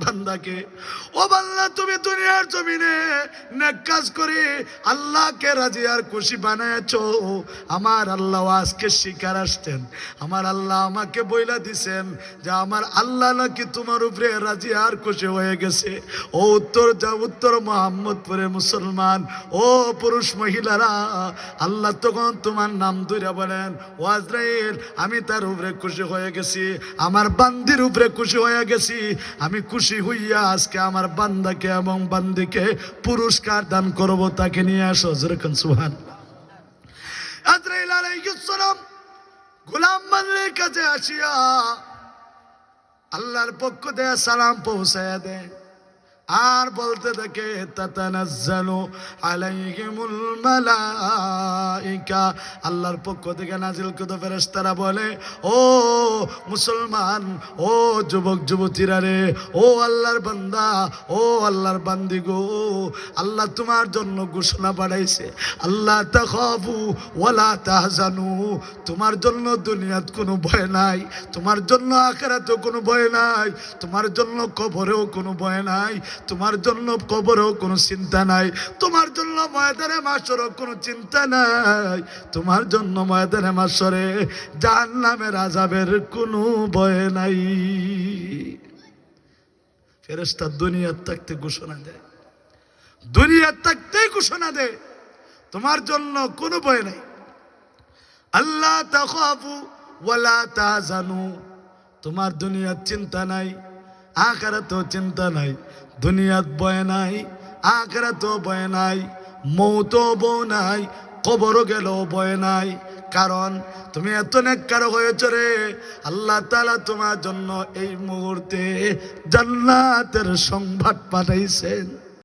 বান্দাকে, ও বান্দা তুমি দুনিয়ার জমিনে নেক কাজ করে আল্লাহকে রাজি আর খুশি বানায়ছো। আমার আল্লাহ আজকে শিকার আসতেন, আমার আল্লাহ আমাকে বইলা দিছেন যে আমার আল্লাহ নাকি তোমার উপরে রাজি আর খুশি হয়ে গেছে। ও উত্তর মোহাম্মদপুরে মুসলমান, ও পুরুষ মহিলারা, আল্লাহ তখন তোমার নাম ধরে বলেন, ও আজরাইল আমি তার উপরে খুশি হয়ে গেছি, আমার বান্দির উপরে খুশি হয়ে গেছি। আমি খুশি হইয়া আজকে আমার বান্দাকে এবং বান্দিকে পুরস্কার দান করব, তাকে নিয়ে আসো। যেরকম সুবহান। আজরাইল আলাইহিস সালাম গোলাম বান্দির কাছে আসিয়া আল্লাহর পক্ষ থেকে সালাম পৌঁছায়া দেয় আর বলতে থাকে, তাতানাজ্জালু আলাইহিমুল মালাইকা, আল্লাহর পক্ষ থেকে নাজিলকৃত ফেরেশতারা বলে, ও মুসলমান, ও যুবক যুবতীরা রে, ও আল্লাহর বান্দা, ও আল্লাহর বান্দি গো, আল্লাহ তোমার জন্য ঘোষণা পাঠাইছে, আল্লাহ তাখাফু ওয়ালা তাহজানু, তোমার জন্য দুনিয়াত কোনো ভয় নাই, তোমার জন্য আখিরাতেও কোনো ভয় নাই, তোমার জন্য কবরেও কোনো ভয় নাই, তোমার জন্য কবরেও কোনো চিন্তা নাই, তোমার জন্য ময়দানে মাশরেও কোনো চিন্তা নাই, তোমার জন্য ময়দানে মাশরে জাহান্নামের আযাবের কোনো ভয় নাই। ফেরেশতা দুনিয়ার থাকতে ঘোষণা দেয়, দুনিয়ার থাকতেই ঘোষণা দেয় তোমার জন্য কোনো ভয় নাই। আল্লাহ তাখাফু ওয়ালা তাহজানু, তোমার দুনিয়ার চিন্তা নাই, আখিরাতেও চিন্তা নাই, দুনিয়াত ভয় নাই, আখিরাতেও ভয় নাই, মৌতও ভয় নাই, কবরও গেলেও ভয় নাই, কারণ তুমি এত নেককার হয়েছ রে। আল্লাহ তাআলা তোমার জন্য এই মুহূর্তে জান্নাতের সংবাদ পাঠাইছেন।